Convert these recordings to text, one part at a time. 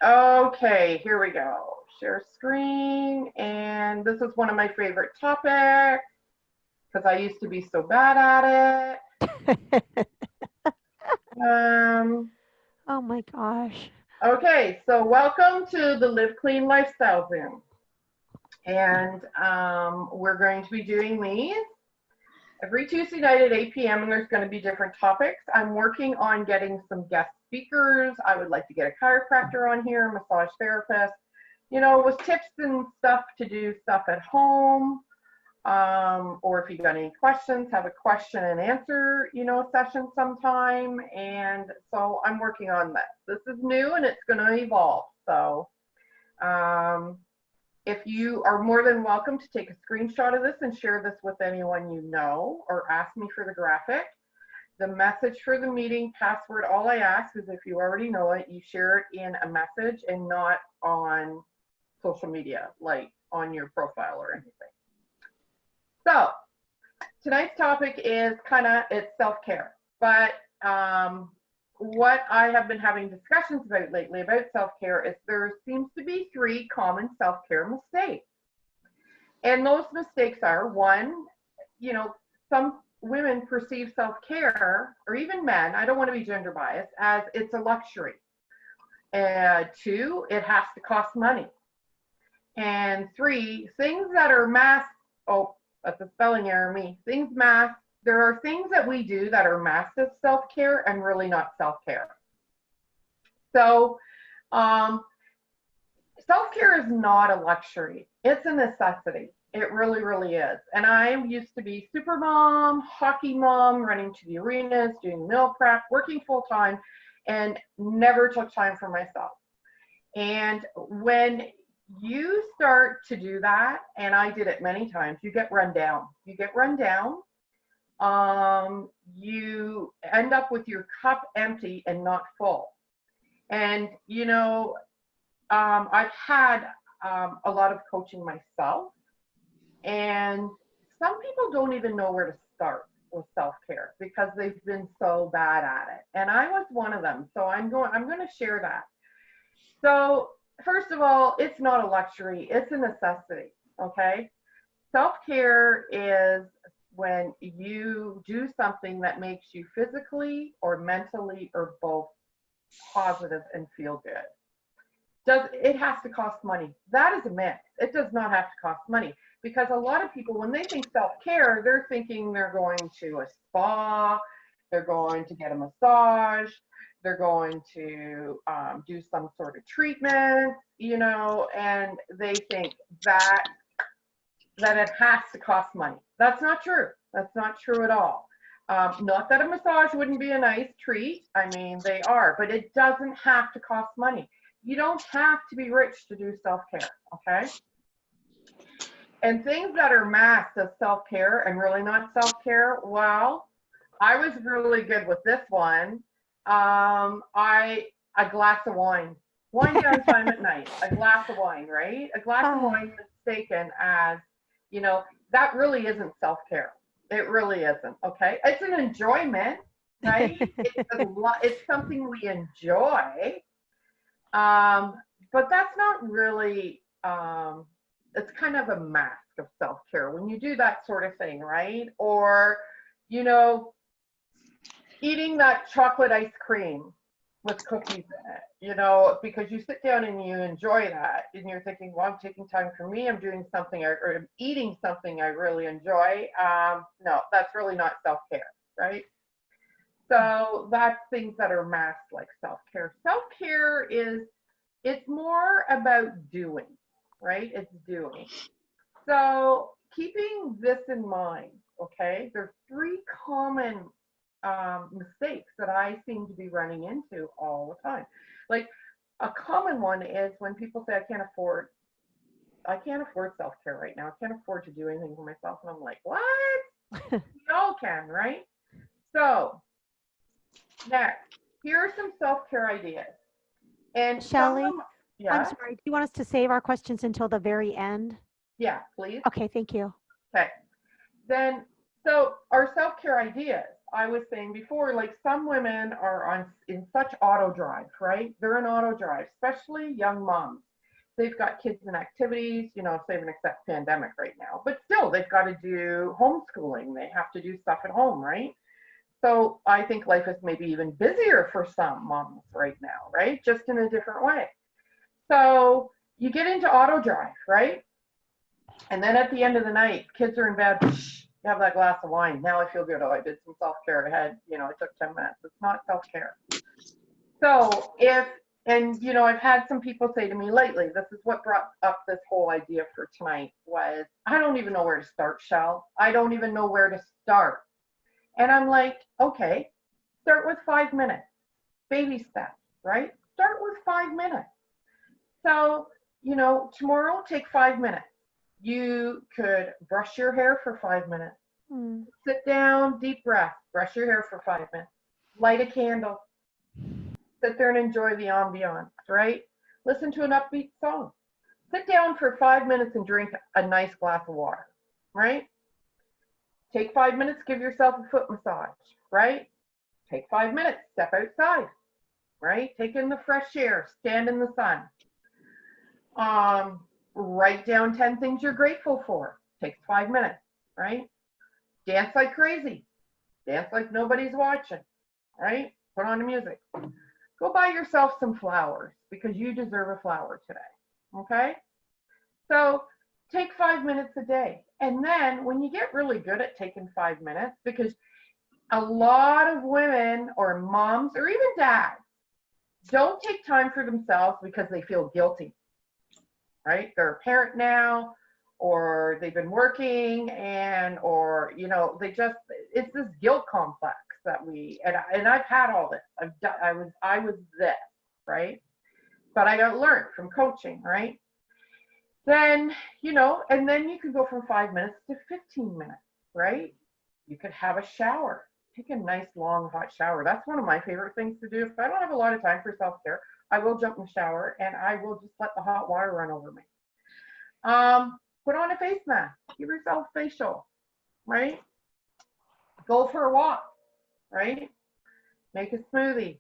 Okay, here we go. Share screen, and this is one of my favorite topics because I used to be so bad at it. Oh my gosh. Okay, so welcome to the Live Clean Lifestyle Zoom. And we're going to be doing these every Tuesday night at 8 p.m. and there's going to be different topics. I'm working on getting some guest speakers. I would like to get a chiropractor on here, a massage therapist, with tips and stuff to do stuff at home. Or if you got any questions, have a question and answer, session sometime. And so I'm working on this. This is new and it's going to evolve. So um, if you are more than welcome to take a screenshot of this and share this with anyone you know, or ask me for the graphic. The message for the meeting password, all I ask is if you already know it, you share it in a message and not on social media, like on your profile or anything. So tonight's topic is it's self-care, but what I have been having discussions about lately about self-care is there seems to be 3 common self-care mistakes. And those mistakes are, one, some women perceive self-care, or even men, I don't want to be gender biased, as it's a luxury. 2, it has to cost money. And 3, things that are that's a spelling error, there are things that we do that are masked as self-care and really not self-care. So self-care is not a luxury. It's a necessity. It really, really is. And I used to be super mom, hockey mom, running to the arenas, doing meal prep, working full time, and never took time for myself. And when you start to do that, and I did it many times, you get run down. You end up with your cup empty and not full. And, I've had a lot of coaching myself, and some people don't even know where to start with self-care because they've been so bad at it. And I was one of them. So I'm going to share that. So first of all, it's not a luxury, it's a necessity, okay? Self-care is when you do something that makes you physically or mentally or both positive and feel good. It has to cost money? That is a myth. It does not have to cost money, because a lot of people, when they think self-care, they're thinking they're going to a spa, they're going to get a massage, they're going to do some sort of treatment, and they think that it has to cost money. That's not true. That's not true at all. Not that a massage wouldn't be a nice treat. I mean, they are, but it doesn't have to cost money. You don't have to be rich to do self-care, okay? And things that are masked as self-care and really not self-care, well, I was really good with this one. A glass of wine. Wind down time at night. A glass of wine, right? A glass of wine mistaken as, that really isn't self-care. It really isn't, okay? It's an enjoyment, right? It's something we enjoy. But that's not really, it's kind of a mask of self-care when you do that sort of thing, right? Or, eating that chocolate ice cream with cookies in it, because you sit down and you enjoy that and you're thinking, well, I'm taking time for me, I'm doing something or I'm eating something I really enjoy. No, that's really not self-care, right? So that's things that are masked like self-care. Self-care it's more about doing, right? It's doing. So keeping this in mind, okay, there's 3 common mistakes that I seem to be running into all the time. Like a common one is when people say, I can't afford self-care right now. I can't afford to do anything for myself. And I'm like, what? We all can, right? So next, here are some self-care ideas. And Shelley, yeah. I'm sorry, do you want us to save our questions until the very end? Yeah, please. Okay, thank you. Okay. Then, so our self-care ideas. I was saying before, like some women are in such auto drive, right? They're in auto drive, especially young moms. They've got kids and activities, save and except pandemic right now, but still they've got to do homeschooling. They have to do stuff at home, right? So I think life is maybe even busier for some moms right now, right? Just in a different way. So you get into auto drive, right? And then at the end of the night, kids are in bed, you have that glass of wine. Now I feel good. Oh, I did some self-care. It took 10 minutes. It's not self-care. So I've had some people say to me lately, this is what brought up this whole idea for tonight was, I don't even know where to start, Shell. I don't even know where to start. And I'm like, okay, start with 5 minutes, baby steps, right? Start with 5 minutes. So, tomorrow take 5 minutes. You could brush your hair for 5 minutes. Sit down, deep breath, brush your hair for 5 minutes. Light a candle. Sit there and enjoy the ambiance, right? Listen to an upbeat song. Sit down for 5 minutes and drink a nice glass of water, right? Take 5 minutes, give yourself a foot massage, right? Take 5 minutes, step outside, right? Take in the fresh air, stand in the sun. Write down 10 things you're grateful for. Takes 5 minutes, right? Dance like crazy. Dance like nobody's watching, right? Put on the music. Go buy yourself some flowers because you deserve a flower today, okay? So take 5 minutes a day. And then when you get really good at taking 5 minutes, because a lot of women or moms or even dads don't take time for themselves because they feel guilty, right? They're a parent now, or they've been working it's this guilt complex that and I've had all this. I was this, right? But I got learned from coaching, right? Then, and then you could go from 5 minutes to 15 minutes, right? You could have a shower. Take a nice long hot shower. That's one of my favorite things to do. If I don't have a lot of time for self-care, I will jump in the shower and I will just let the hot water run over me. Put on a face mask. Give yourself a facial, right? Go for a walk, right? Make a smoothie.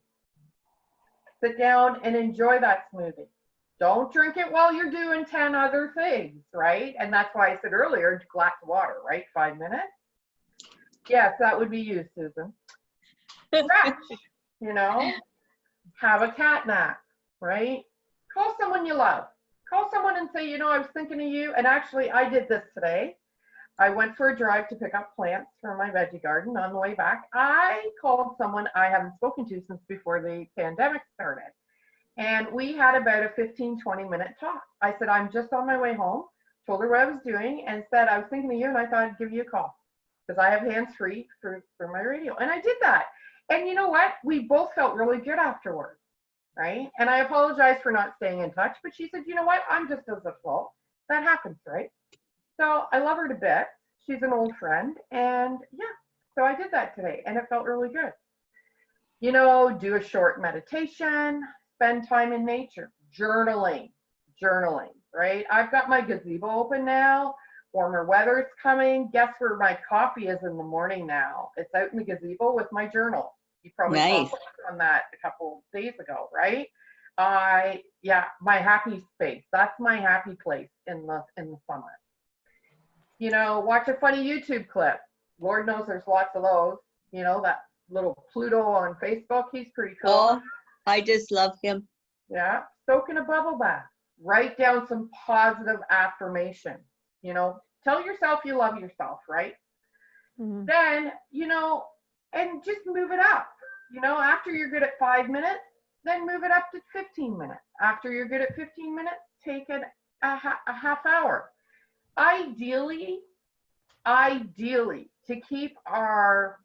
Sit down and enjoy that smoothie. Don't drink it while you're doing 10 other things, right? And that's why I said earlier, glass of water, right? 5 minutes. Yes, that would be you, Susan. Stretch, have a cat nap, right? Call someone you love. Call someone and say, I was thinking of you. And actually, I did this today. I went for a drive to pick up plants for my veggie garden. On the way back, I called someone I haven't spoken to since before the pandemic started. And we had about a 15, 20-minute talk. I said, I'm just on my way home, told her what I was doing, and said, I was thinking of you, and I thought I'd give you a call because I have hands-free for my radio. And I did that. And you know what? We both felt really good afterwards, right? And I apologized for not staying in touch, but she said, you know what? I'm just as a fault. That happens, right? So I love her to bits. She's an old friend. And yeah, so I did that today, and it felt really good. Do a short meditation. Spend time in nature, journaling, right? I've got my gazebo open now. Warmer weather's coming. Guess where my coffee is in the morning now? It's out in the gazebo with my journal. You probably saw on that a couple days ago, right? My happy space. That's my happy place in the summer. Watch a funny YouTube clip. Lord knows there's lots of those. That little Pluto on Facebook. He's pretty cool. Oh. I just love him. Yeah, soak in a bubble bath. Write down some positive affirmations. Tell yourself you love yourself, right? Mm-hmm. Then, and just move it up. After you're good at 5 minutes, then move it up to 15 minutes. After you're good at 15 minutes, take a half hour. Ideally, to keep our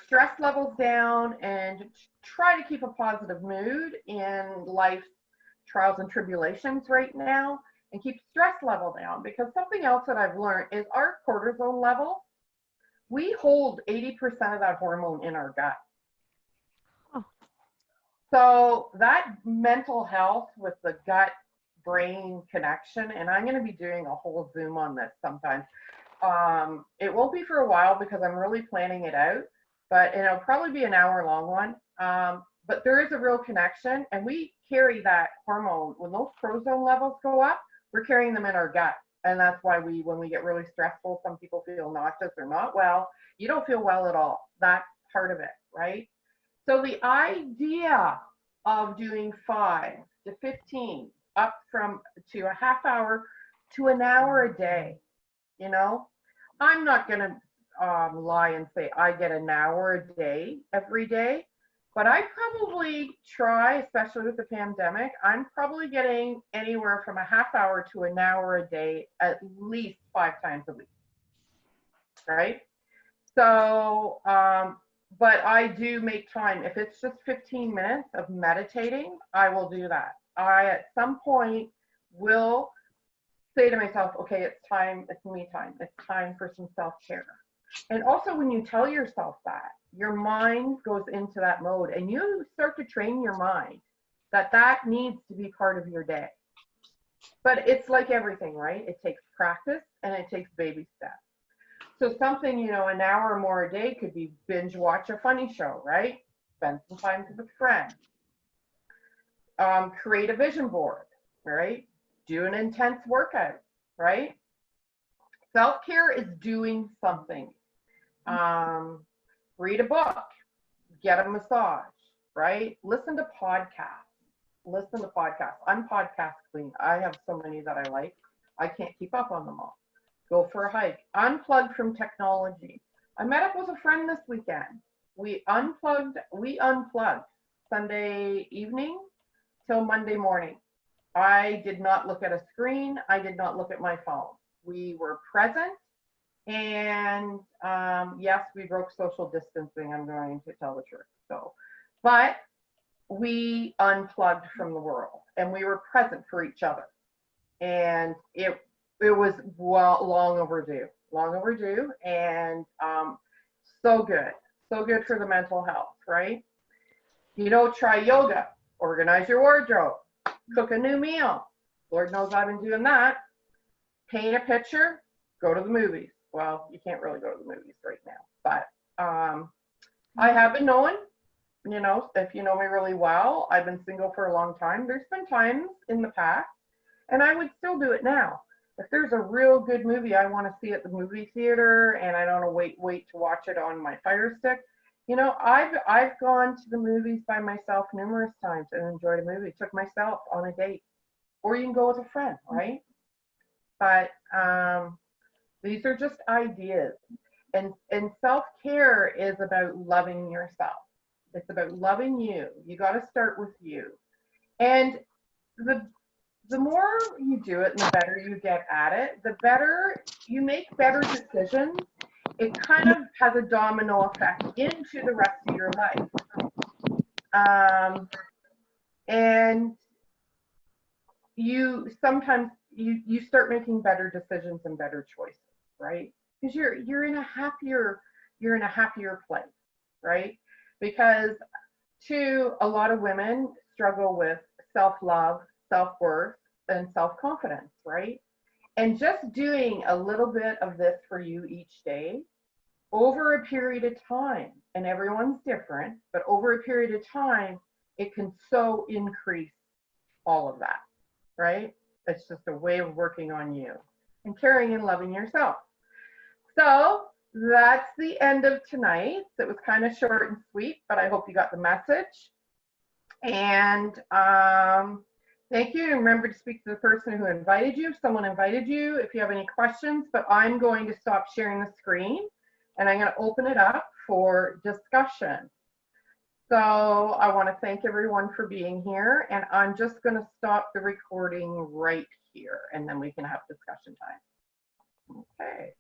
stress levels down and try to keep a positive mood in life's trials and tribulations right now and keep stress level down, because something else that I've learned is our cortisol level, we hold 80% of that hormone in our gut. Oh. So that mental health with the gut brain connection, and I'm going to be doing a whole Zoom on this sometimes. It won't be for a while because I'm really planning it out, but it'll probably be an hour-long one. But there is a real connection, and we carry that hormone. When those cortisol levels go up, we're carrying them in our gut. And that's why when we get really stressful, some people feel nauseous or not well. You don't feel well at all. That's part of it, right? So the idea of doing 5 to 15 up to a half hour to an hour a day, I'm not going to lie and say I get an hour a day every day, but I probably try, especially with the pandemic, I'm probably getting anywhere from a half hour to an hour a day, at least 5 times a week, right? So, but I do make time. If it's just 15 minutes of meditating, I will do that. I, at some point, will say to myself, okay, it's time, it's me time. It's time for some self-care. And also when you tell yourself that, your mind goes into that mode and you start to train your mind that needs to be part of your day. But it's like everything, right? It takes practice and it takes baby steps. So something, an hour or more a day could be binge watch a funny show, right? Spend some time with a friend. Create a vision board, right? Do an intense workout, right? Self-care is doing something. Read a book, get a massage, right? Listen to podcasts. I'm podcast queen. I have so many that I like. I can't keep up on them all. Go for a hike. Unplug from technology. I met up with a friend this weekend. We unplugged Sunday evening till Monday morning. I did not look at a screen. I did not look at my phone. We were present. And yes, we broke social distancing. I'm going to tell the truth. But we unplugged from the world and we were present for each other. And it was long overdue, and so good for the mental health, right? Try yoga, organize your wardrobe, cook a new meal. Lord knows I've been doing that. Paint a picture, go to the movies. Well, you can't really go to the movies right now, but I have been knowing, if you know me really well, I've been single for a long time. There's been times in the past, and I would still do it now. If there's a real good movie I want to see at the movie theater and I don't want to wait to watch it on my Fire Stick, I've gone to the movies by myself numerous times and enjoyed a movie. Took myself on a date, or you can go with a friend, right? But these are just ideas, and self-care is about loving yourself. It's about loving you. You got to start with you, and the more you do it and the better you get at it, the better you make better decisions. It kind of has a domino effect into the rest of your life. And you sometimes you start making better decisions and better choices, right? Because you're in a happier place, right? Because a lot of women struggle with self-love, self-worth, and self-confidence, right? And just doing a little bit of this for you each day over a period of time, and everyone's different, but over a period of time, it can so increase all of that, right? It's just a way of working on you and caring and loving yourself. So that's the end of tonight. It was kind of short and sweet, but I hope you got the message. And thank you. And remember to speak to the person who invited you, if someone invited you, if you have any questions. But I'm going to stop sharing the screen and I'm going to open it up for discussion. So I want to thank everyone for being here, and I'm just going to stop the recording right here, and then we can have discussion time. Okay.